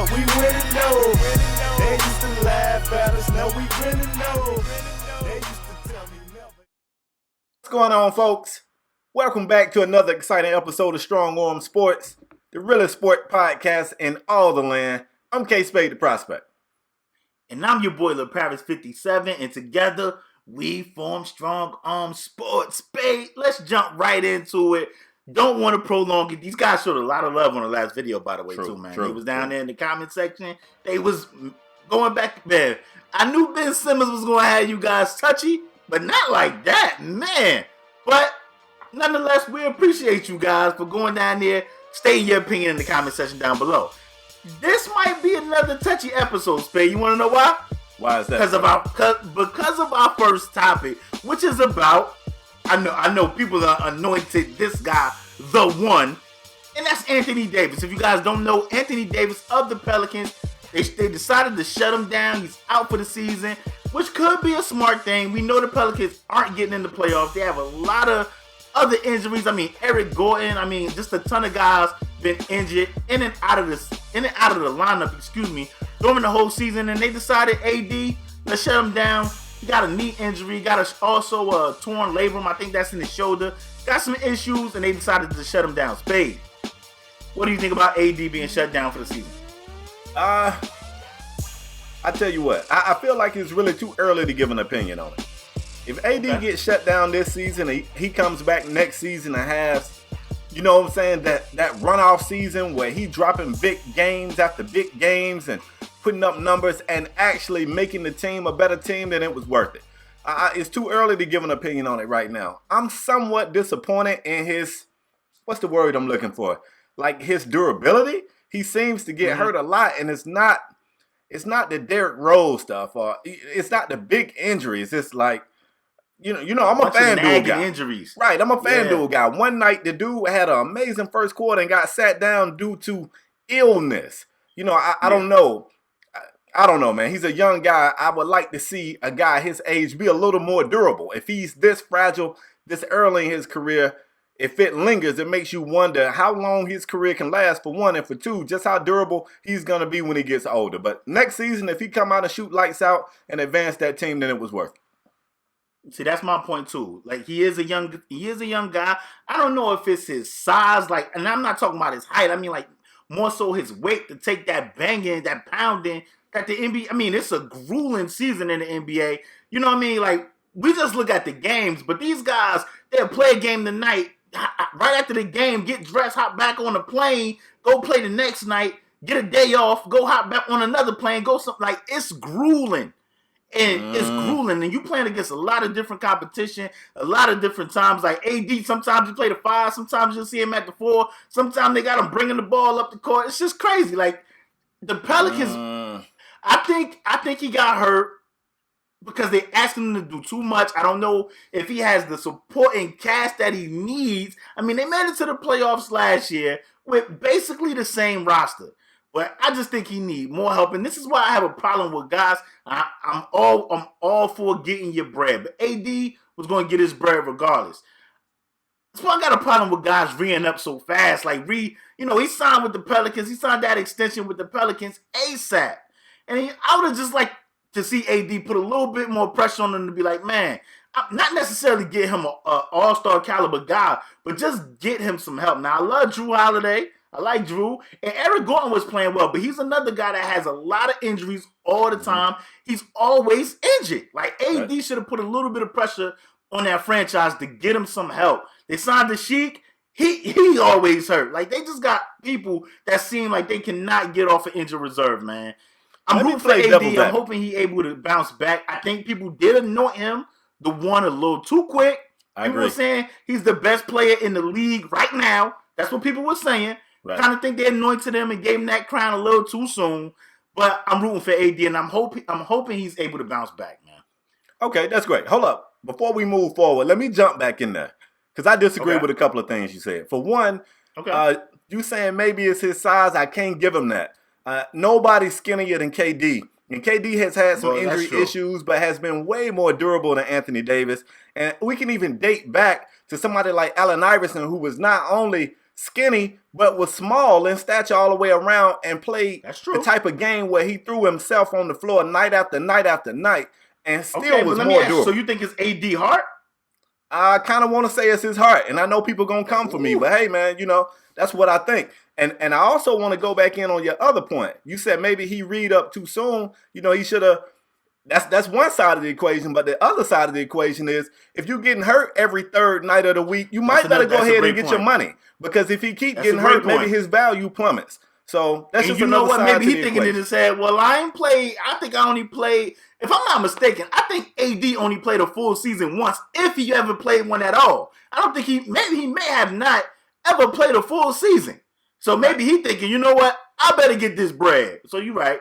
but we winning though. They used to laugh at us, now we winning though. They used to tell me never. What's going on, folks? Welcome back to another exciting episode of Strong Arm Sports, the realest sport podcast in all the land. I'm KSpadeTheProspect. And I'm your boy, LaParis57, and together we form Strong Arm Sports. Spade, let's jump right into it. Don't want to prolong it. These guys showed a lot of love on the last video, by the way, too, man. They was down there in the comment section. They was going back, man. I knew Ben Simmons was going to have you guys touchy, but not like that, man. But nonetheless, we appreciate you guys for going down there, stating your opinion in the comment section down below. This might be another touchy episode, Spade. You want to know why? Why is that? Because of our first topic, which is about, I know people are anointed this guy, the one, and that's Anthony Davis. If you guys don't know, Anthony Davis of the Pelicans, they decided to shut him down. He's out for the season, which could be a smart thing. We know the Pelicans aren't getting in the playoffs. They have a lot of other injuries. I mean, Eric Gordon. I mean, just a ton of guys been injured in and out of the lineup, during the whole season. And they decided, AD, let's shut him down. He got a knee injury, got also a torn labrum. I think that's in his shoulder. Got some issues, and they decided to shut him down. Spade, what do you think about AD being shut down for the season? I tell you what, I feel like it's really too early to give an opinion on it. If AD gets shut down this season, he comes back next season and has, you know what I'm saying, that runoff season where he dropping big games after big games and putting up numbers and actually making the team a better team, then it was worth it. It's too early to give an opinion on it right now. I'm somewhat disappointed in his, what's the word I'm looking for? Like his durability. He seems to get hurt a lot, and it's not the Derrick Rose stuff, or it's not the big injuries. It's like, you know, I'm a FanDuel guy. Injuries. Right, I'm a FanDuel guy. One night, the dude had an amazing first quarter and got sat down due to illness. You know, I don't know. I don't know, man. He's a young guy. I would like to see a guy his age be a little more durable. If he's this fragile, this early in his career, if it lingers, it makes you wonder how long his career can last, for one, and for two, just how durable he's going to be when he gets older. But next season, if he come out and shoot lights out and advance that team, then it was worth it. See, that's my point too. Like, he is a young guy. I don't know if it's his size, like, and I'm not talking about his height. I mean, like, more so his weight to take that banging, that pounding that the NBA. I mean, it's a grueling season in the NBA. You know what I mean? Like, we just look at the games, but these guys, they'll play a game tonight, right after the game, get dressed, hop back on the plane, go play the next night, get a day off, go hop back on another plane, go something. Like, it's grueling. And it's grueling, and you playing against a lot of different competition, a lot of different times. Like AD, sometimes you play the 5, sometimes you'll see him at the 4, sometimes they got him bringing the ball up the court. It's just crazy. Like, the Pelicans, I think he got hurt because they asked him to do too much. I don't know if he has the supporting cast that he needs. I mean, they made it to the playoffs last year with basically the same roster. But I just think he needs more help, and this is why I have a problem with guys. I'm all for getting your bread, but AD was going to get his bread regardless. That's why I got a problem with guys re-ing up so fast. Like, he signed with the Pelicans. He signed that extension with the Pelicans ASAP, and I would have just liked to see AD put a little bit more pressure on him to be like, man, not necessarily get him an all-star caliber guy, but just get him some help. Now, I love Drew Holiday. I like Drew. And Eric Gordon was playing well, but he's another guy that has a lot of injuries all the time. He's always injured. Like, AD should have put a little bit of pressure on that franchise to get him some help. They signed the Sheik. He always hurt. Like, they just got people that seem like they cannot get off an injured reserve, man. I'm rooting for AD. I'm hoping he's able to bounce back. I think people did anoint him the one a little too quick. People were saying he's the best player in the league right now. That's what people were saying. Right. Kind of think they anointed him and gave him that crown a little too soon. But I'm rooting for AD, and I'm hoping he's able to bounce back, man. Okay, that's great. Hold up. Before we move forward, let me jump back in there, because I disagree with a couple of things you said. For one, you saying maybe it's his size. I can't give him that. Nobody's skinnier than KD. And KD has had some injury issues, but has been way more durable than Anthony Davis. And we can even date back to somebody like Allen Iverson, who was not only skinny, but was small in stature all the way around and played the type of game where he threw himself on the floor night after night after night and still was more durable. So you think it's AD heart? I kind of want to say it's his heart, and I know people going to come for me, but hey, man, that's what I think. And I also want to go back in on your other point. You said maybe he read up too soon. He should have. That's one side of the equation, but the other side of the equation is if you're getting hurt every third night of the week, you might better go ahead and get your money, because if he keep getting hurt, maybe his value plummets. So that's just another side. Maybe he's thinking in his head, well, I think I only played. If I'm not mistaken, I think AD only played a full season once, if he ever played one at all. I don't think he may have not ever played a full season. So maybe he thinking, you know what, I better get this bread. So you're right.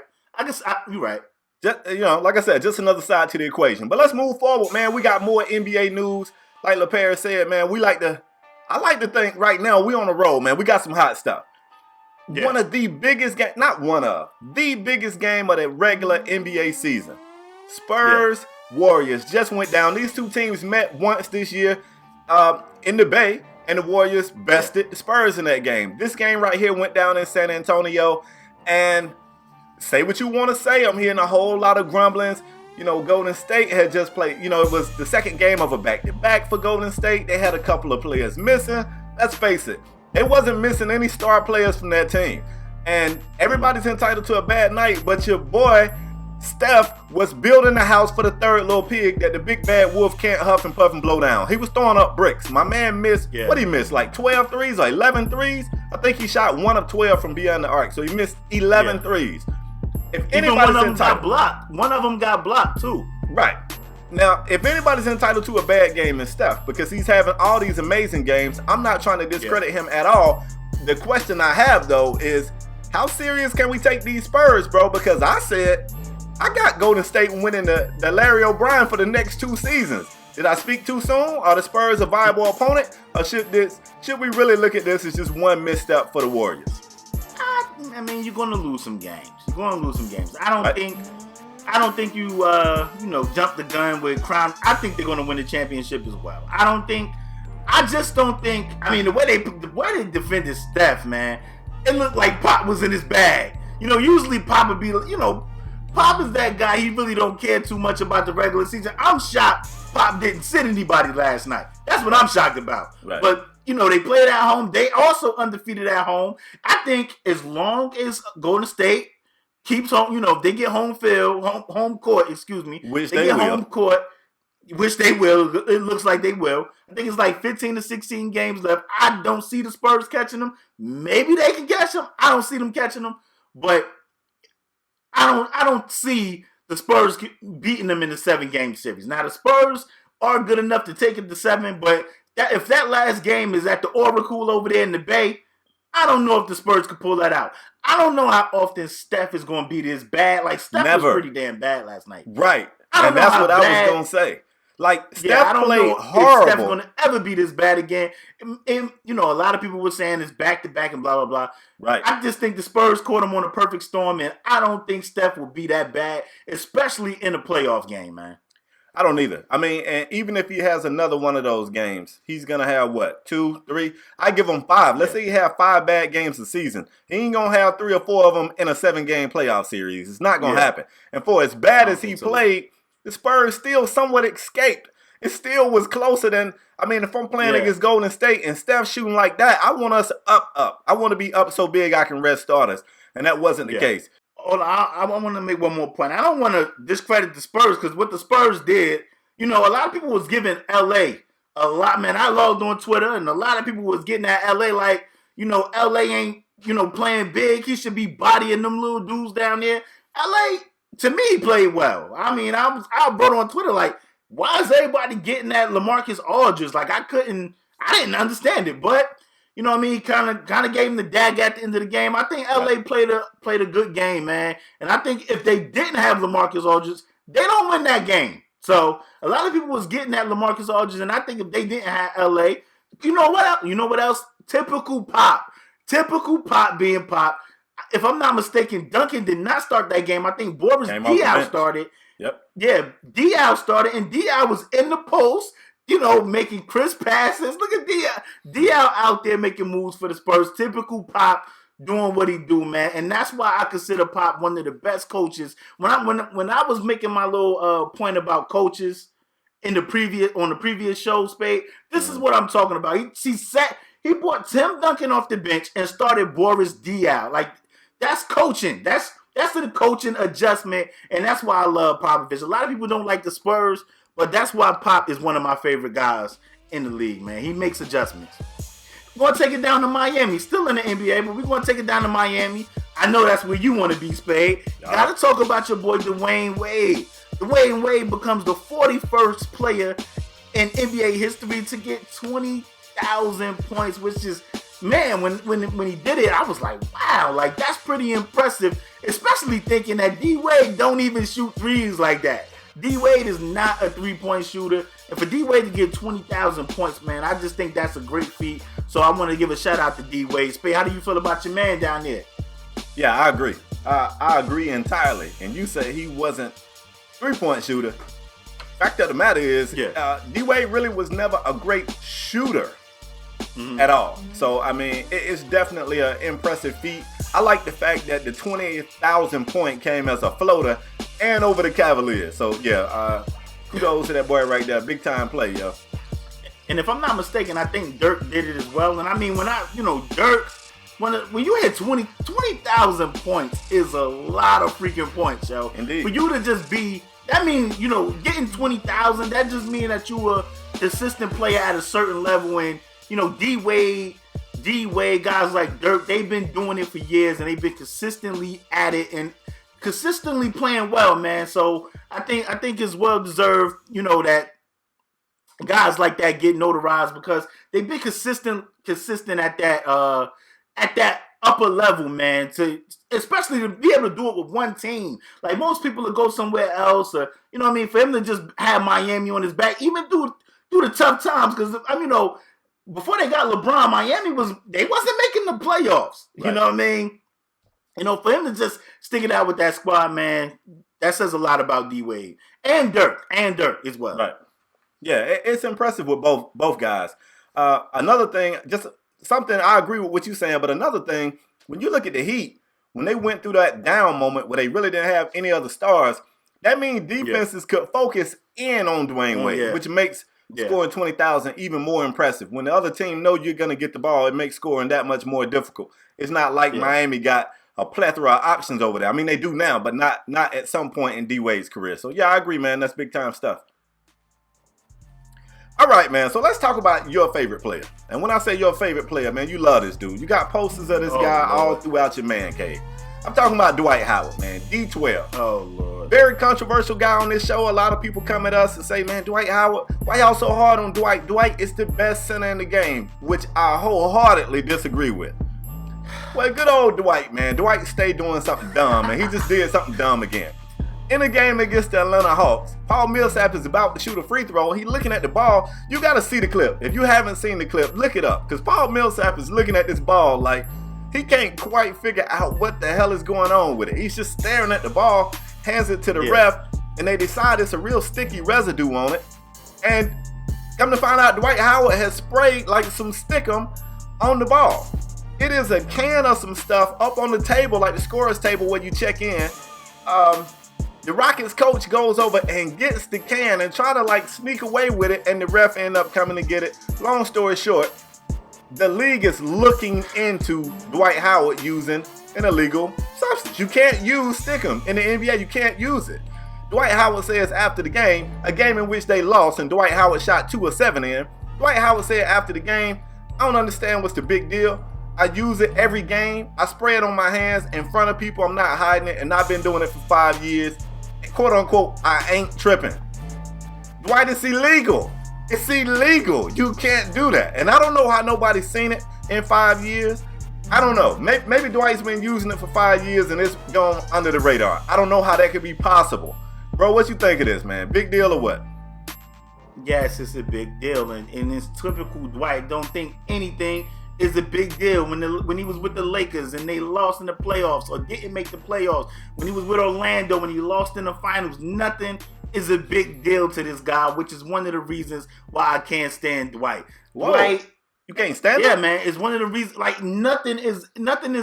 You're right. Just, like I said, just another side to the equation. But let's move forward, man. We got more NBA news. Like LaPierre said, man, I like to think right now we on the road, man. We got some hot stuff. Yeah. One of the biggest game, not one of, the biggest game of the regular NBA season. Spurs, Warriors just went down. These two teams met once this year in the Bay, and the Warriors bested the Spurs in that game. This game right here went down in San Antonio, and say what you want to say, I'm hearing a whole lot of grumblings. Golden State had just played, it was the second game of a back-to-back for Golden State. They had a couple of players missing. Let's face it, they wasn't missing any star players from that team. And everybody's entitled to a bad night, but your boy Steph was building the house for the third little pig that the big bad wolf can't huff and puff and blow down. He was throwing up bricks. My man missed, what he missed, like 12 threes or 11 threes? I think he shot 1 of 12 from beyond the arc, so he missed 11 threes. If anybody's one of them got blocked too. Right. Now, if anybody's entitled to a bad game, it's Steph, because he's having all these amazing games. I'm not trying to discredit him at all. The question I have, though, is how serious can we take these Spurs, bro? Because I said I got Golden State winning the Larry O'Brien for the next 2 seasons. Did I speak too soon? Are the Spurs a viable opponent? Or should we really look at this as just one misstep for the Warriors? I mean, you're going to lose some games. I don't think you jump the gun with Crown. I think they're going to win the championship as well. I just don't think. I mean, the way they defended Steph, man, it looked like Pop was in his bag. Usually Pop would be, Pop is that guy. He really don't care too much about the regular season. I'm shocked Pop didn't sit anybody last night. That's what I'm shocked about. Right. But they played at home. They also undefeated at home. I think as long as Golden State keeps home, if they get home court, which they will. Home court, which they will. It looks like they will. I think it's like 15 to 16 games left. I don't see the Spurs catching them. Maybe they can catch them. I don't see them catching them, but I don't see the Spurs beating them in the 7-game series. Now the Spurs are good enough to take it to 7, but if that last game is at the Oracle over there in the Bay, I don't know if the Spurs could pull that out. I don't know how often Steph is going to be this bad. Like, Steph was pretty damn bad last night. Right. And that's what I was going to say. Like, Steph played horrible. If Steph's going to ever be this bad again. And, a lot of people were saying it's back-to-back and blah, blah, blah. Right. I just think the Spurs caught him on a perfect storm, and I don't think Steph will be that bad, especially in a playoff game, man. I don't either. I mean, and even if he has another one of those games, he's going to have, 2, 3? I give him 5. Let's say he have 5 bad games a season. He ain't going to have 3 or 4 of them in a 7-game playoff series. It's not going to happen. And for as bad as he played, the Spurs still somewhat escaped. It still was closer than, if I'm playing against Golden State and Steph shooting like that, I want us up. I want to be up so big I can rest starters. And that wasn't the case. Hold on, I want to make one more point. I don't want to discredit the Spurs, because what the Spurs did, a lot of people was giving LA a lot, man. I logged on Twitter, and a lot of people was getting at LA like, LA ain't, playing big. He should be bodying them little dudes down there. LA, to me, played well. I wrote on Twitter like, why is everybody getting at LaMarcus Aldridge? Like, I didn't understand it, but kind of gave him the dag at the end of the game. I think LA played a good game, man. And I think if they didn't have LaMarcus Aldridge, they don't win that game. So a lot of people was getting at LaMarcus Aldridge, and I think if they didn't have LA, you know what else? Typical Pop being Pop. If I'm not mistaken, Duncan did not start that game. I think Boris Diaw started. Yep. Yeah, Diaw started, and Diaw was in the post making crisp passes. Look at DL out there making moves for the Spurs. Typical Pop doing what he do, man. And that's why I consider Pop one of the best coaches. When I was making my little point about coaches on the previous show, Spade, this is what I'm talking about. He brought Tim Duncan off the bench and started Boris Diaw. Like, that's coaching. That's the coaching adjustment, and that's why I love Popovich. A lot of people don't like the Spurs, but that's why Pop is one of my favorite guys in the league, man. He makes adjustments. We're going to take it down to Miami. Still in the NBA, but we're going to take it down to Miami. I know that's where you want to be, Spade. Got to talk about your boy Dwyane Wade. Dwyane Wade becomes the 41st player in NBA history to get 20,000 points, which is, man, when he did it, I was like, wow, like, that's pretty impressive, especially thinking that D.Wade don't even shoot threes like that. D.Wade is not a three-point shooter, and for D.Wade to get 20,000 points, man, I just think that's a great feat. So I want to give a shout-out to D.Wade. Spade, how do you feel about your man down there? Yeah, I agree. I agree entirely. And you say he wasn't three-point shooter. Fact of the matter is, D.Wade really was never a great shooter at all. So, I mean, it's definitely an impressive feat. I like the fact that the 20,000 point came as a floater and over the Cavaliers. So, yeah, kudos to that boy right there. Big time play, yo. And if I'm not mistaken, I think Dirk did it as well. And I mean, Dirk, when you hit 20,000 points is a lot of freaking points, yo. Indeed. For you to just be, that means, getting 20,000, that just means that you were a consistent player at a certain level. And, D.Wade, guys like Dirk, they've been doing it for years, and they've been consistently at it and consistently playing well, man. So I think it's well deserved, that guys like that get notarized because they've been consistent at that upper level, man. Especially to be able to do it with one team. Like, most people would go somewhere else, or for him to just have Miami on his back, even through the tough times, because before they got LeBron, Miami wasn't making the playoffs. You know what I mean? For him to just stick it out with that squad, man, that says a lot about D-Wade. And Dirk as well. Right. Yeah, it's impressive with both guys. Another thing, just something, I agree with what you're saying, but another thing, when you look at the Heat, when they went through that down moment where they really didn't have any other stars, that means defenses could focus in on Dwyane Wade, which makes scoring 20,000 even more impressive. When the other team know you're going to get the ball, it makes scoring that much more difficult. It's not like Miami got a plethora of options over there. I mean, they do now, but not at some point in D-Wade's career. So, yeah, I agree, man. That's big-time stuff. All right, man. So let's talk about your favorite player. And when I say your favorite player, man, you love this dude. You got posters of this guy all throughout your man cave. I'm talking about Dwight Howard, man. D12. Oh, Lord. Very controversial guy on this show. A lot of people come at us and say, man, Dwight Howard, why y'all so hard on Dwight? Dwight is the best center in the game, which I wholeheartedly disagree with. Well, good old Dwight, man. Dwight stayed doing something dumb, and he just did something dumb again. In a game against the Atlanta Hawks, Paul Millsap is about to shoot a free throw. He's looking at the ball. You got to see the clip. If you haven't seen the clip, look it up. Because Paul Millsap is looking at this ball like he can't quite figure out what the hell is going on with it. He's just staring at the ball, hands it to the ref, and they decide it's a real sticky residue on it. And come to find out, Dwight Howard has sprayed like some stickum on the ball. It is a can of some stuff up on the table, like the scorer's table where you check in. The Rockets coach goes over and gets the can and try to like sneak away with it, and the ref end up coming to get it. Long story short, the league is looking into Dwight Howard using an illegal substance. You can't use stickum in the NBA. You can't use it. Dwight Howard says after the game, a game in which they lost, and Dwight Howard shot 2 of 7 in. Dwight Howard said after the game, I don't understand what's the big deal. I use it every game. I spray it on my hands in front of people. I'm not hiding it, and I've been doing it for 5 years. Quote unquote, I ain't tripping. Dwight, it's illegal. It's illegal. You can't do that. And I don't know how nobody's seen it in 5 years. I don't know. Maybe Dwight's been using it for 5 years and it's gone under the radar. I don't know how that could be possible. Bro, what you think of this, man? Big deal or what? Yes, it's a big deal. And it's typical Dwight. Don't think anything is a big deal. When he was with the Lakers and they lost in the playoffs or didn't make the playoffs, when he was with Orlando when he lost in the finals, nothing is a big deal to this guy, which is one of the reasons why I can't stand Dwight. Whoa. Dwight, you can't stand yeah, him? man, it's one of the reasons. Like nothing is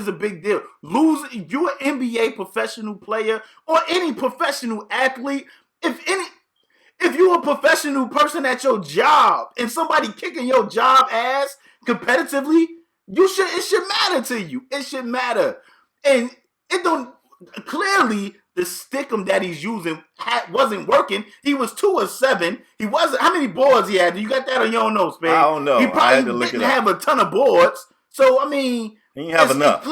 a big deal. Losing, you're an NBA professional player or any professional athlete. If you're a professional person at your job and somebody kicking your job ass competitively, it should matter to you. It should matter. And it don't, clearly the stickum that he's using wasn't working. He was 2 of 7. He wasn't, how many boards he had? You got that on your notes, man? I don't know. He probably didn't have a ton of boards. So, I mean, he didn't have enough.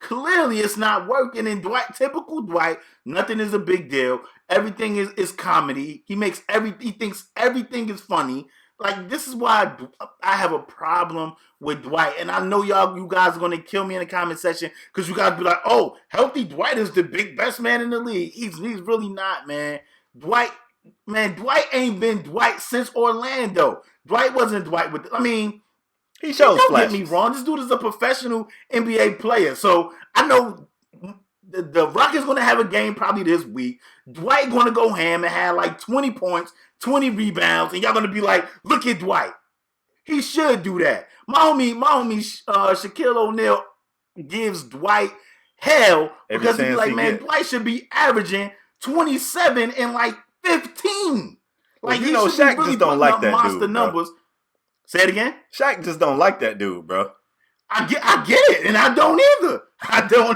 Clearly it's not working. And typical Dwight, nothing is a big deal. Everything is comedy. He thinks everything is funny. Like, this is why I have a problem with Dwight. And I know you guys are going to kill me in the comment section because you guys be like, oh, healthy Dwight is the best man in the league. He's really not, man. Dwight ain't been Dwight since Orlando. Dwight wasn't Dwight he shows don't flashes. get me wrong. This dude is a professional NBA player. So I know the Rockets going to have a game probably this week. Dwight going to go ham and have like 20 points, 20 rebounds, and y'all going to be like, look at Dwight. He should do that. My homie Shaquille O'Neal gives Dwight hell because he's like, man, Dwight should be averaging 27 and like 15. Like, you know, Shaq just don't like that monster dude, numbers. Bro. Say it again. Shaq just don't like that dude, bro. I get it, and I don't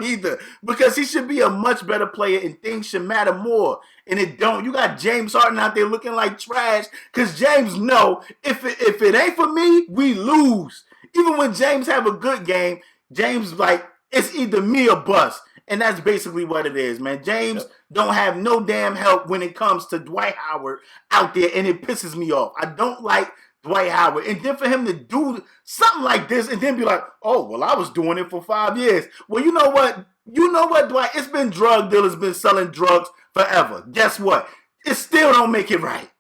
either. Because he should be a much better player, and things should matter more. And it don't. You got James Harden out there looking like trash, because James know if it ain't for me, we lose. Even when James have a good game, James like it's either me or bust, and that's basically what it is, man. James don't have no damn help when it comes to Dwight Howard out there, and it pisses me off. I don't like Dwight Howard. And then for him to do something like this and then be like, oh, well, I was doing it for 5 years. Well, you know what? Dwight? It's been drug dealers been selling drugs forever. Guess what? It still don't make it right.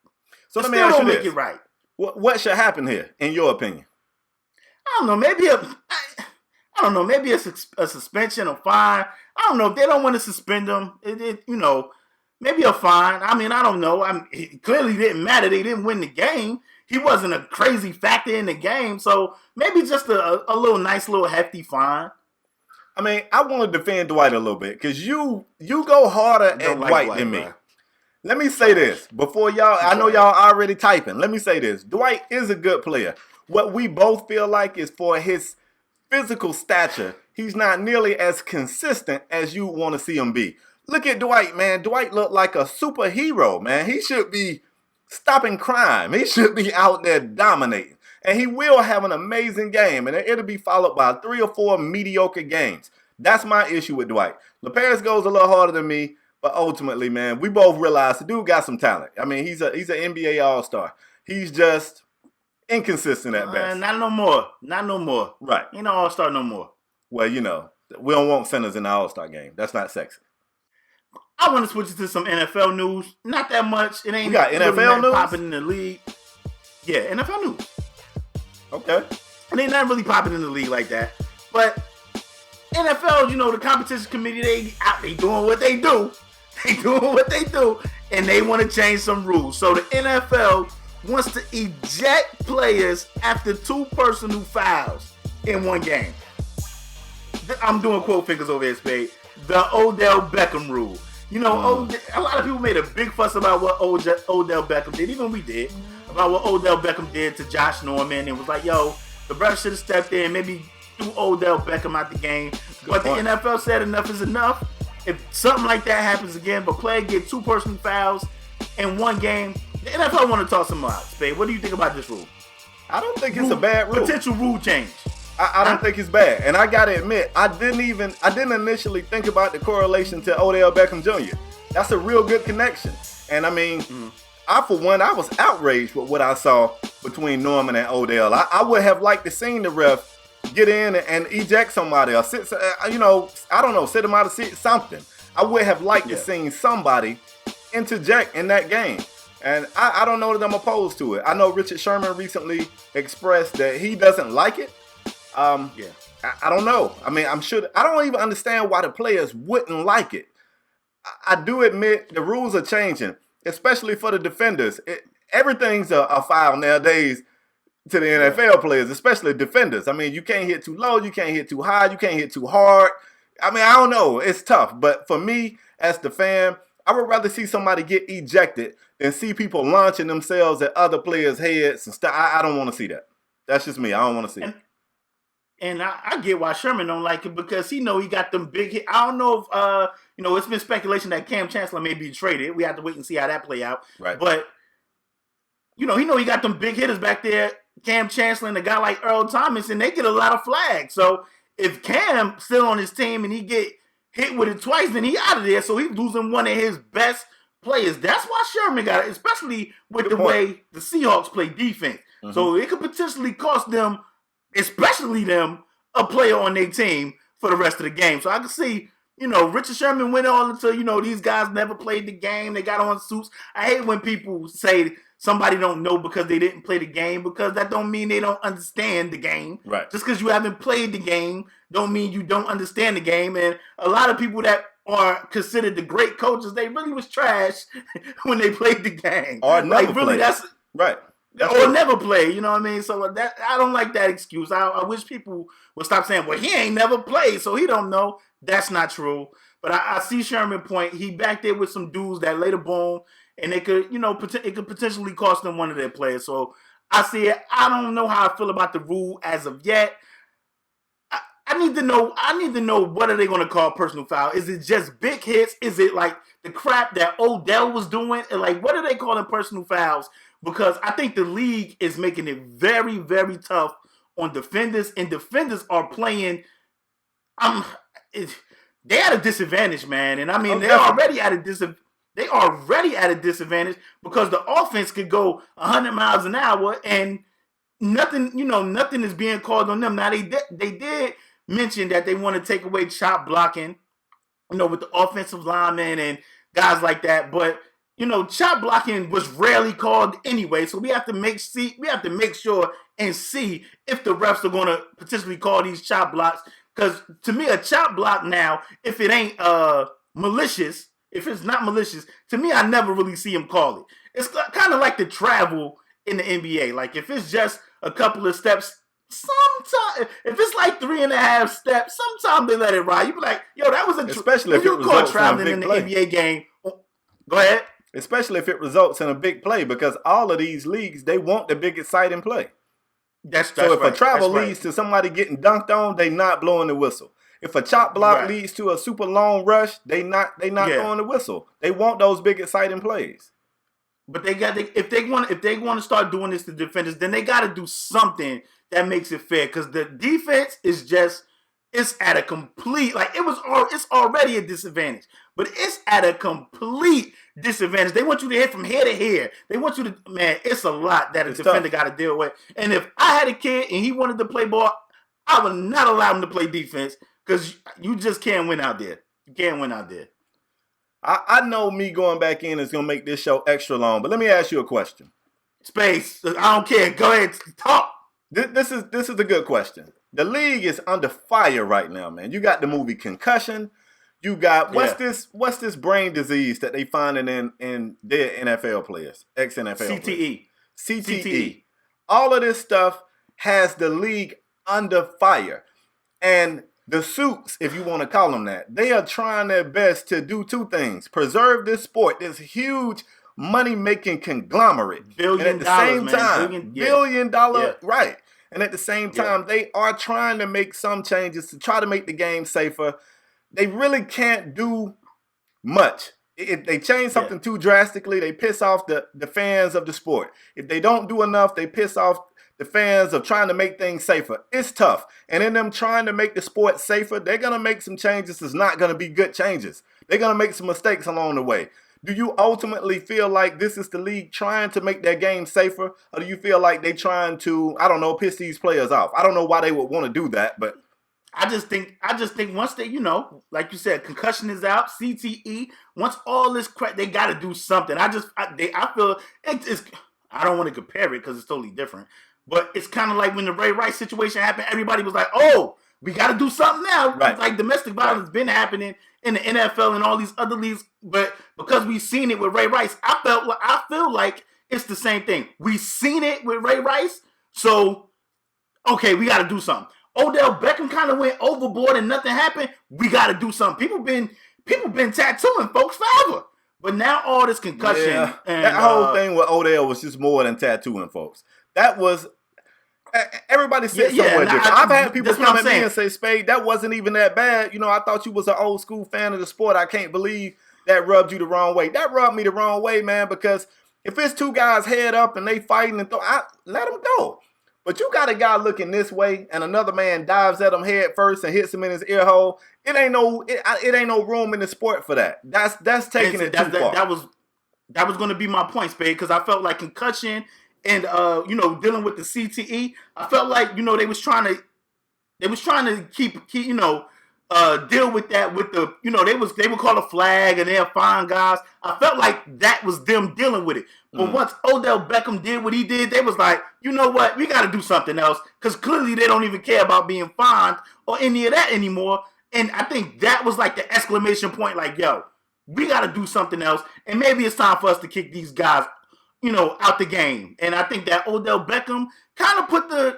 So let me ask you this. What should happen here, in your opinion? I don't know. Maybe a suspension or fine. I don't know. If they don't want to suspend him, maybe a fine. I mean, I don't know. It clearly didn't matter. They didn't win the game. He wasn't a crazy factor in the game, so maybe just a little nice little hefty fine. I mean, I want to defend Dwight a little bit because you go harder at Dwight than me. Bro. Let me say this before y'all. I know y'all already typing. Let me say this: Dwight is a good player. What we both feel like is for his physical stature, he's not nearly as consistent as you want to see him be. Look at Dwight, man. Dwight looked like a superhero, man. He should be stopping crime. He should be out there dominating. And he will have an amazing game. And it'll be followed by 3 or 4 mediocre games. That's my issue with Dwight. LaParis goes a little harder than me. But ultimately, man, we both realize the dude got some talent. I mean, he's an NBA All-Star. He's just inconsistent at best. Not no more. Right. Ain't no All-Star no more. Well, we don't want centers in the All-Star game. That's not sexy. I want to switch it to some NFL news. Not that much. It ain't we got NFL news popping in the league. Yeah, NFL news. Okay. And ain't not really popping in the league like that. But NFL, the competition committee, they doing what they do. They doing what they do, and they want to change some rules. So the NFL wants to eject players after 2 personal fouls in one game. I'm doing quote fingers over here, Spade. The Odell Beckham rule. A lot of people made a big fuss about what Odell Beckham did. Even we did. About what Odell Beckham did to Josh Norman. It was like, the ref should have stepped in, maybe threw Odell Beckham out the game. But the NFL said enough is enough. If something like that happens again, but player get 2 personal fouls in one game, the NFL want to toss them out. Spade, what do you think about this rule? I don't think it's a bad rule. Potential rule change. I don't think it's bad. And I gotta admit, I didn't initially think about the correlation to Odell Beckham Jr. That's a real good connection. And I mean, I was outraged with what I saw between Norman and Odell. I would have liked to seen the ref get in and eject somebody or sit him out of something. I would have liked to seen somebody interject in that game. And I don't know that I'm opposed to it. I know Richard Sherman recently expressed that he doesn't like it. I don't know. I mean, I don't even understand why the players wouldn't like it. I do admit the rules are changing, especially for the defenders. Everything's a foul nowadays to the NFL players, especially defenders. I mean, you can't hit too low, you can't hit too high, you can't hit too hard. I mean, I don't know. It's tough. But for me, as the fan, I would rather see somebody get ejected than see people launching themselves at other players' heads and stuff. I don't want to see that. That's just me. I don't want to see it. And I get why Sherman don't like it because he got them big hit. I don't know if it's been speculation that Cam Chancellor may be traded. We have to wait and see how that play out. Right. But he got them big hitters back there, Cam Chancellor and a guy like Earl Thomas, and they get a lot of flags. So if Cam still on his team and he get hit with it twice, then he out of there. So he's losing one of his best players. That's why Sherman got it, especially with the way the Seahawks play defense. Mm-hmm. So it could potentially cost them, especially them, a player on their team for the rest of the game. So I can see, Richard Sherman went on until, these guys never played the game. They got on suits. I hate when people say somebody don't know because they didn't play the game, because that don't mean they don't understand the game. Right. Just because you haven't played the game don't mean you don't understand the game. And a lot of people that are considered the great coaches, they really was trash when they played the game. Or never played. Right. Or never play, you know what I mean? So that I don't like that excuse. I wish people would stop saying, well, he ain't never played, so he don't know. That's not true. But I see Sherman's point. He back there with some dudes that lay the bone, and it could potentially cost them one of their players. So I see it. I don't know how I feel about the rule as of yet. I need to know what are they going to call personal foul? Is it just big hits? Is it like the crap that Odell was doing? And like, what are they calling personal fouls? Because I think the league is making it very, very tough on defenders, and defenders are playing. They're at a disadvantage, man, and I mean they're already at a disadvantage. They already at a disadvantage because the offense could go 100 miles an hour and nothing is being called on them. Now they did mention that they want to take away chop blocking, with the offensive linemen and guys like that, but. Chop blocking was rarely called anyway, so we have to make sure and see if the refs are going to potentially call these chop blocks. Because to me, a chop block now, if it ain't malicious, if it's not malicious, to me, I never really see him call it. It's kind of like the travel in the NBA. Like if it's just a couple of steps, sometimes if it's like 3.5 steps, sometimes they let it ride. You be like, yo, that was especially if it results traveling in the NBA game. Go ahead. Especially if it results in a big play, because all of these leagues, they want the big exciting play. So if a travel leads to somebody getting dunked on, they not blowing the whistle. If a chop block leads to a super long rush, they not blowing the whistle. They want those big exciting plays. But if they want to start doing this to defenders, then they got to do something that makes it fair, because the defense is just. It's at a complete, it's already a disadvantage, but it's at a complete disadvantage. They want you to hit from here to here. They want you to, it's a lot that a defender got to deal with. And if I had a kid and he wanted to play ball, I would not allow him to play defense, because you just can't win out there. You can't win out there. I know me going back in is going to make this show extra long, but let me ask you a question. Space, I don't care. Go ahead, talk. This is a good question. The league is under fire right now, man. You got the movie Concussion. You got what's this brain disease that they finding in their NFL players, ex-NFL CTE. Players. CTE. All of this stuff has the league under fire. And the suits, if you want to call them that, they are trying their best to do two things. Preserve this sport, this huge money-making conglomerate. Billion dollar, right. And at the same time, they are trying to make some changes to try to make the game safer. They really can't do much. If they change something too drastically, they piss off the fans of the sport. If they don't do enough, they piss off the fans of trying to make things safer. It's tough. And in them trying to make the sport safer, they're going to make some changes. It's not going to be good changes. They're going to make some mistakes along the way. Do you ultimately feel like this is the league trying to make their game safer? Or do you feel like they're trying to, piss these players off? I don't know why they would want to do that, but I just think once they, like you said, concussion is out, CTE, once all this crap, they got to do something. I feel it's, I don't want to compare it because it's totally different, but it's kind of like when the Ray Rice situation happened, everybody was like, oh, we got to do something now. Right. Like domestic violence been happening in the NFL and all these other leagues, but because we've seen it with Ray Rice, I feel like it's the same thing. We've seen it with Ray Rice, so okay, we got to do something. Odell Beckham kind of went overboard and nothing happened. We got to do something. People been tattooing folks forever, but now all this concussion. Yeah. And, that whole thing with Odell was just more than tattooing folks. That was. Everybody said somewhere different. I've had people come at me and say, Spade, that wasn't even that bad. You know, I thought you was an old school fan of the sport. I can't believe that rubbed you the wrong way. That rubbed me the wrong way, man, because if it's two guys head up and they fighting and let them go. But you got a guy looking this way and another man dives at him head first and hits him in his ear hole. It ain't no room in the sport for that. That's taking it too far. That was going to be my point, Spade, because I felt like concussion and dealing with the CTE, I felt like they was trying to keep deal with that with the they would call a flag and they'll fine guys. I felt like that was them dealing with it. But once Odell Beckham did what he did, they was like, you know what, we got to do something else because clearly they don't even care about being fined or any of that anymore. And I think that was like the exclamation point, like, yo, we got to do something else, and maybe it's time for us to kick these guys out the game. And I think that Odell Beckham kind of put the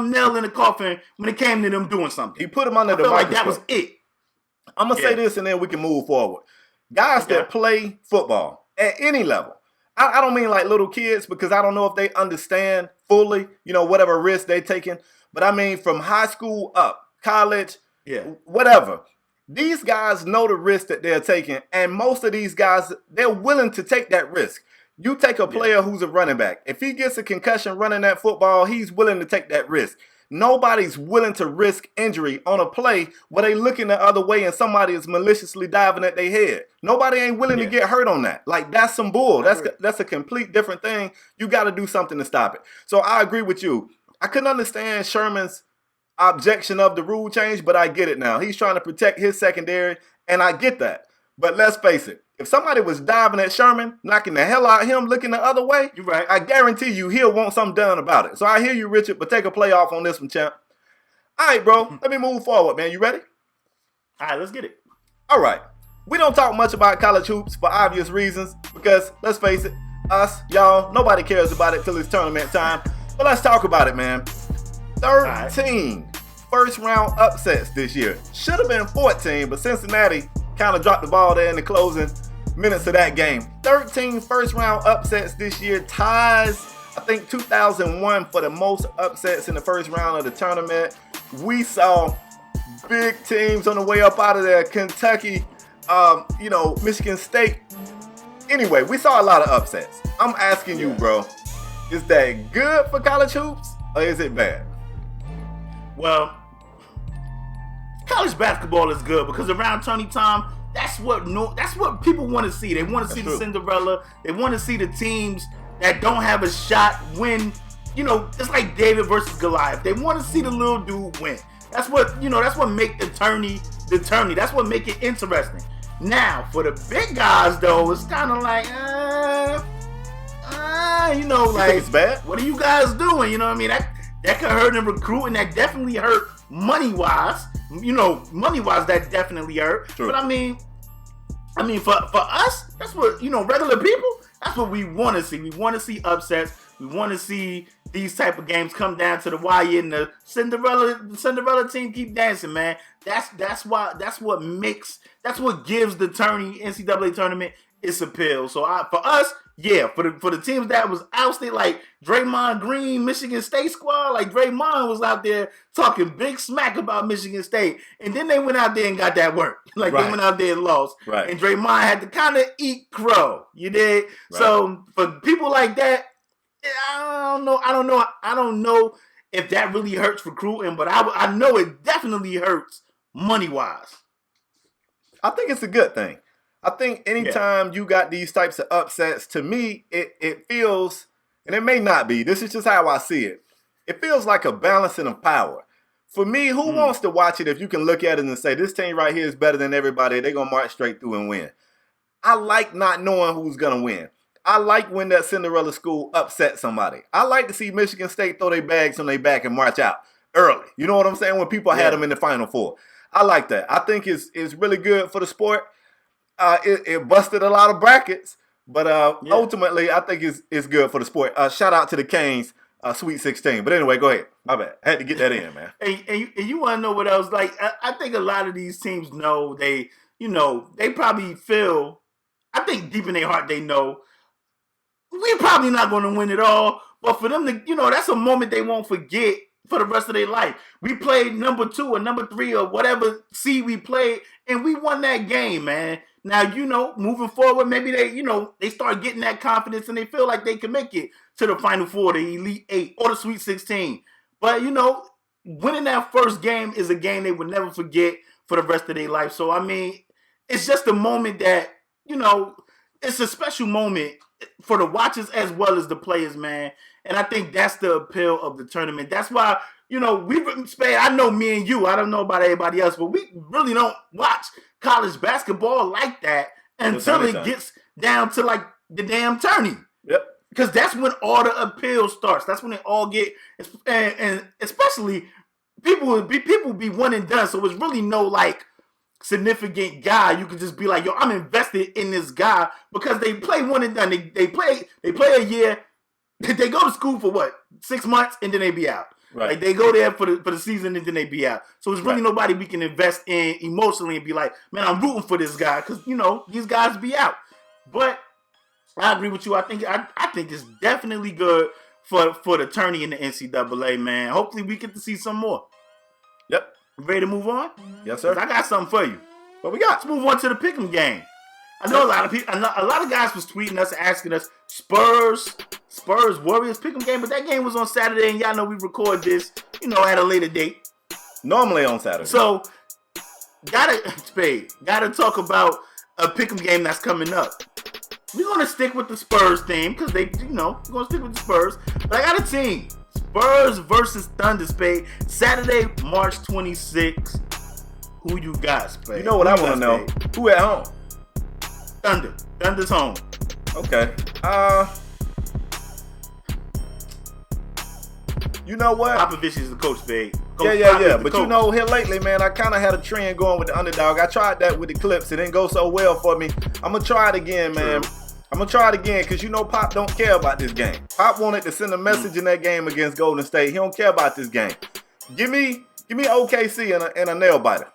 nail in the coffin when it came to them doing something. He put him under the microscope. Like that was it. I'm going to say this and then we can move forward. Guys that play football at any level, I don't mean like little kids because I don't know if they understand fully, whatever risk they're taking. But I mean from high school up, college, whatever. These guys know the risk that they're taking. And most of these guys, they're willing to take that risk. You take a player who's a running back. If he gets a concussion running that football, he's willing to take that risk. Nobody's willing to risk injury on a play where they looking the other way and somebody is maliciously diving at their head. Nobody ain't willing to get hurt on that. Like, that's some bull. That's a complete different thing. You got to do something to stop it. So I agree with you. I couldn't understand Sherman's objection of the rule change, but I get it now. He's trying to protect his secondary, and I get that. But let's face it. If somebody was diving at Sherman, knocking the hell out of him, looking the other way, you're right. I guarantee you he'll want something done about it. So I hear you, Richard, but take a play off on this one, champ. All right, bro. Let me move forward, man. You ready? All right, let's get it. All right. We don't talk much about college hoops for obvious reasons because, let's face it, us, y'all, nobody cares about it till it's tournament time. But let's talk about it, man. 13 first-round upsets this year. Should have been 14, but Cincinnati kind of dropped the ball there in the closing minutes of that game. 13 first-round upsets this year. Ties, I think, 2001 for the most upsets in the first round of the tournament. We saw big teams on the way up out of there. Kentucky, Michigan State. Anyway, we saw a lot of upsets. I'm asking you, bro, is that good for college hoops or is it bad? Well, college basketball is good because around tourney time, that's what people want to see. They want to see the Cinderella. They want to see the teams that don't have a shot win. It's like David versus Goliath. They want to see the little dude win. That's what make the tourney the tourney. That's what make it interesting. Now, for the big guys though, it's kind of like, like, it's bad? What are you guys doing? You know what I mean? That could hurt in recruiting. That definitely hurt money-wise. Money-wise, that definitely hurt. True. But I mean, for us, that's what, regular people, that's what we want to see. We want to see upsets. We want to see these type of games come down to the wire and the Cinderella team keep dancing, man. That's what gives the NCAA tournament its appeal. So for us, yeah, for the teams that was ousted, like Draymond Green, Michigan State squad, like Draymond was out there talking big smack about Michigan State, and then they went out there and got that work. They went out there and lost. Right. And Draymond had to kind of eat crow. You did? Right. So for people like that, I don't know if that really hurts recruiting, but I know it definitely hurts money-wise. I think it's a good thing. I think anytime you got these types of upsets, to me, it feels, and it may not be, this is just how I see it, it feels like a balancing of power. For me, who wants to watch it if you can look at it and say, this team right here is better than everybody, they're going to march straight through and win. I like not knowing who's going to win. I like when that Cinderella school upsets somebody. I like to see Michigan State throw their bags on their back and march out. early. You know what I'm saying? When people had Yeah. them in the Final Four. I like that. I think it's really good for the sport. It busted a lot of brackets, but ultimately, I think it's good for the sport. Shout out to the Canes, Sweet 16. But anyway, go ahead. My bad. I had to get that in, man. And you want to know what else? Like, I think a lot of these teams know they probably feel, I think deep in their heart they know, we're probably not going to win it all. But for them to, that's a moment they won't forget for the rest of their life. We played number 2 or number 3 or whatever seed we played, and we won that game, man. Now, moving forward, maybe they start getting that confidence and they feel like they can make it to the Final Four, the Elite 8, or the Sweet 16. But, winning that first game is a game they would never forget for the rest of their life. So, I mean, it's just a moment that, it's a special moment for the watchers as well as the players, man. And I think that's the appeal of the tournament. That's why, Spade, I know me and you, I don't know about everybody else, but we really don't watch college basketball like that until it gets down to like the damn tourney. Yep. Because that's when all the appeal starts. That's when it all get, and especially people be one and done. So it's really no like significant guy. You can just be like, yo, I'm invested in this guy because they play one and done. They play a year. They go to school for what, 6 months, and then they be out. Right. Like they go there for the season and then they be out. So it's really nobody we can invest in emotionally and be like, man, I'm rooting for this guy because these guys be out. But I agree with you. I think it's definitely good for the tourney in the NCAA, man. Hopefully we get to see some more. Yep. Ready to move on? Yes, sir. I got something for you. What we got? Let's move on to the pick'em game. I know a lot of people. A lot of guys was tweeting us, asking us Spurs Warriors pick'em game, but that game was on Saturday, and y'all know we record this, at a later date. Normally on Saturday. So gotta talk about a pick'em game that's coming up. We're gonna stick with the Spurs theme because we're gonna stick with the Spurs. But I got a team. Spurs versus Thunder, Spade. Saturday, March 26th. Who you got, Spade? You know what I want to know? Who at home? Thunder. Thunder's home. Okay. You know what? Popovich is the coach, Spade. Yeah. But here lately, man, I kind of had a trend going with the underdog. I tried that with Eclipse. It didn't go so well for me. I'm going to try it again, man. True. I'm going to try it again because Pop don't care about this game. Pop wanted to send a message in that game against Golden State. He don't care about this game. Give me OKC and a nail biter.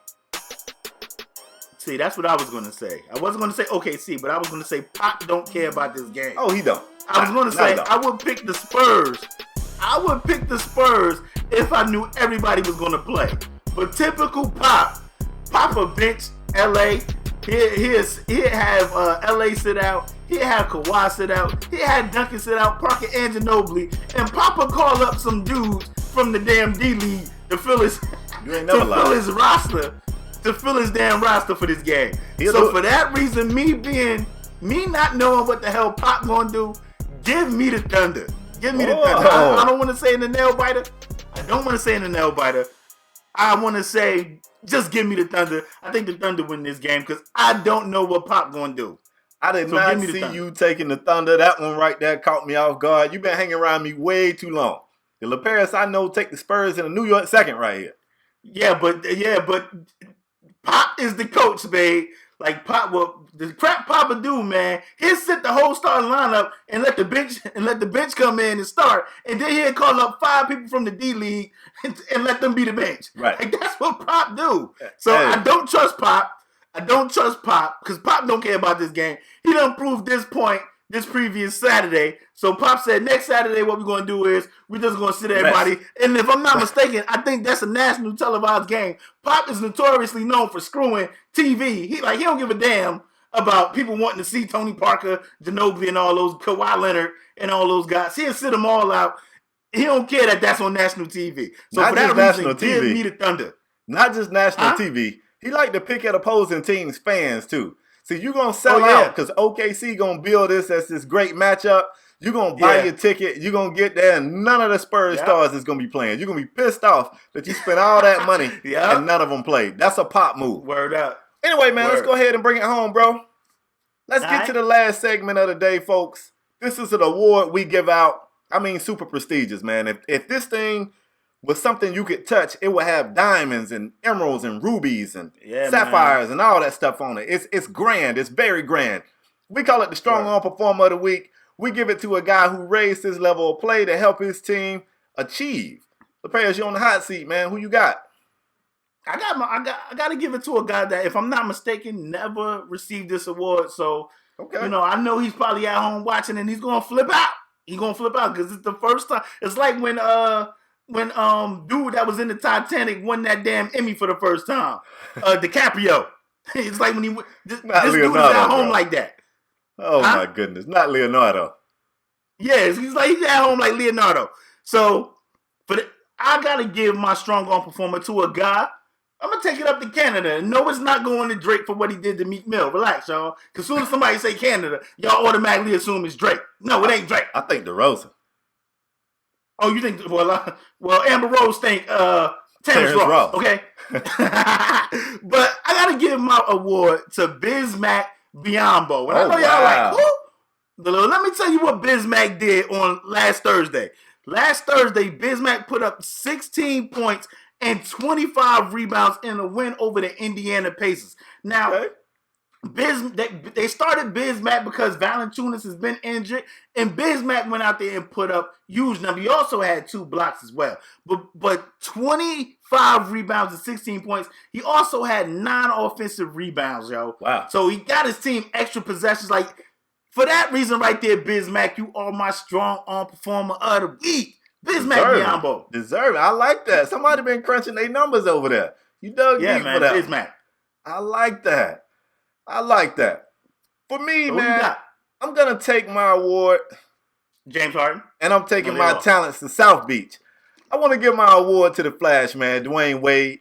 See, that's what I was going to say. I wasn't going to say OKC, but I was going to say Pop don't care about this game. Oh, he don't. I was going to say I would pick the Spurs. I would pick the Spurs if I knew everybody was going to play. But typical Pop a bench LA. He'd have LA sit out. He'd have Kawhi sit out. He'd have Duncan sit out, Parker and Ginobili. And Papa call up some dudes from the damn D-League to fill his roster. To fill his damn roster for this game. So for that reason, me not knowing what the hell Pop gonna do, give me the Thunder. Give me the Thunder. I don't want to say in the nail biter. I want to say just give me the Thunder. I think the Thunder win this game because I don't know what Pop gonna do. I did not see you taking the Thunder. That one right there caught me off guard. You've been hanging around me way too long. The LaParis I know take the Spurs in a New York second right here. Yeah, but Pop is the coach, babe. Like the crap Papa do, man. He'll sit the whole starting lineup and let the bench come in and start, and then he'll call up 5 people from the D League and let them be the bench. Right. Like that's what Pop do. So I don't trust Pop. Because Pop don't care about this game. He done proved this point this previous Saturday. So Pop said next Saturday what we're going to do is we're just going to sit everybody. And if I'm not mistaken, I think that's a national televised game. Pop is notoriously known for screwing TV. He don't give a damn about people wanting to see Tony Parker, Ginobili, and all those, Kawhi Leonard, and all those guys. He'll sit them all out. He don't care that that's on national TV. So not for that just reason, give me the Thunder. Not just national TV. He like to pick at opposing teams' fans, too. See, you're going to sell out because OKC going to build this as this great matchup. You're going to buy your ticket. You're going to get there, and none of the Spurs stars is going to be playing. You're going to be pissed off that you spent all that money and none of them played. That's a Pop move. Word up. Anyway, man, let's go ahead and bring it home, bro. Let's get to the last segment of the day, folks. This is an award we give out. I mean, super prestigious, man. If this thing was something you could touch, it would have diamonds and emeralds and rubies and Yeah, sapphires and all that stuff on it. It's grand. It's very grand. We call it the Strong Arm Performer of the Week. We give it to a guy who raised his level of play to help his team achieve. LePayers, you on the hot seat, man. Who you got? I got to give it to a guy that, if I'm not mistaken, never received this award. So, Okay. you know, I know he's probably at home watching, and he's gonna flip out. He's gonna flip out because it's the first time. It's like when dude that was in the Titanic won that damn Emmy for the first time, DiCaprio. It's like when this dude is at home like that. Oh my goodness, not Leonardo. Yes, he's at home like Leonardo. So, I gotta give my strong arm performer to a guy. I'm gonna take it up to Canada. No, it's not going to Drake for what he did to Meek Mill. Relax, y'all. Because as soon as somebody say Canada, y'all automatically assume it's Drake. No, it ain't Drake. I think DeRozan. Oh, you think? Well, Amber Rose think Terrence Ross. Okay, but I gotta give my award to Bismack Biyombo. And I know y'all like, who? Let me tell you what Bismack did on last Thursday. Last Thursday, Bismack put up 16 points and 25 rebounds in a win over the Indiana Pacers. Now, they started Bismack because Valanciunas has been injured, and Bismack went out there and put up huge numbers. He also had 2 blocks as well. But 25 rebounds and 16 points. He also had 9 offensive rebounds, yo. Wow. So he got his team extra possessions. Like, for that reason right there, Bismack, you are my strong arm performer of the week. Bismack Biyombo. Deserve it. I like that. Somebody been crunching their numbers over there. You dug deep for that. Bismack. I like that. For me, man, I'm going to take my award. James Harden. And I'm taking my talents to South Beach. I want to give my award to the Flash, man, Dwyane Wade.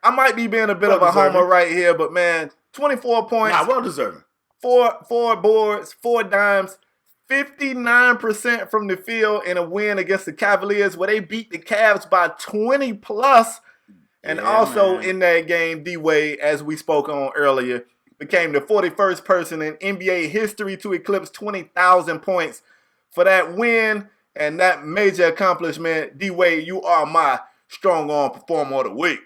I might be being a bit of a homer right here, but, man, 24 points. Nah, well-deserving. 4 boards, 4 dimes. 59% from the field in a win against the Cavaliers where they beat the Cavs by 20 plus. And in that game, D.Wade, as we spoke on earlier, became the 41st person in NBA history to eclipse 20,000 points for that win and that major accomplishment. D.Wade, you are my strong arm performer of the week.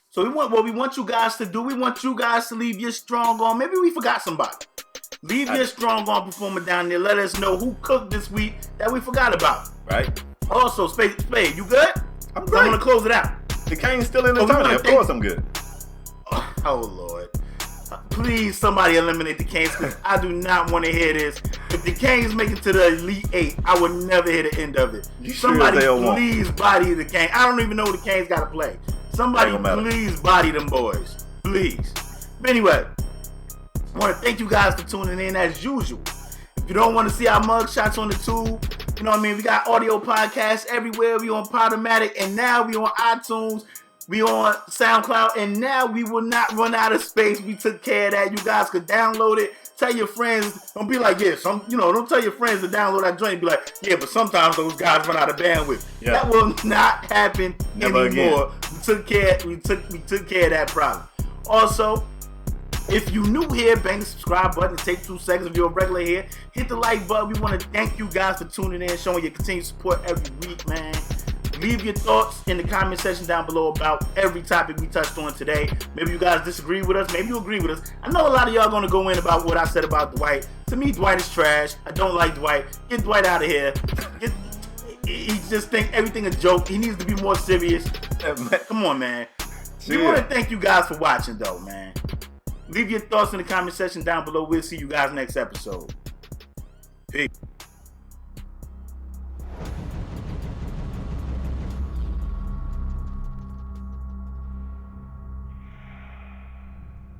So we want you guys to do, we want you guys to leave your strong arm. Maybe we forgot somebody. Leave your strong arm performer down there. Let us know who cooked this week that we forgot about. Right. Also, Spade, you good? I'm good. I'm going to close it out. The Cane's still in the tourney. Of course I'm good. Oh, Lord. Please, somebody eliminate the Canes, because I do not want to hear this. If the Canes make it to the Elite 8, I would never hear the end of it. Somebody please body the Canes. I don't even know who the Canes got to play. Somebody please body them boys. Please. But anyway, I want to thank you guys for tuning in as usual. If you don't want to see our mug shots on the tube, you know what I mean? We got audio podcasts everywhere. We on UPodOmatic, and now we on iTunes. We on SoundCloud, and now we will not run out of space. We took care of that. You guys could download it. Tell your friends. Don't be like, don't tell your friends to download that joint and be like, yeah, but sometimes those guys run out of bandwidth. Yeah. That will not happen anymore. Again. We took care of that problem. Also, if you new here, bang the subscribe button. It takes 2 seconds. If you're a regular here, hit the like button. We want to thank you guys for tuning in, showing your continued support every week, man. Leave your thoughts in the comment section down below about every topic we touched on today. Maybe you guys disagree with us. Maybe you agree with us. I know a lot of y'all going to go in about what I said about Dwight. To me, Dwight is trash. I don't like Dwight. Get Dwight out of here. He just think everything a joke. He needs to be more serious. Come on, man. We want to thank you guys for watching, though, man. Leave your thoughts in the comment section down below. We'll see you guys next episode. Peace.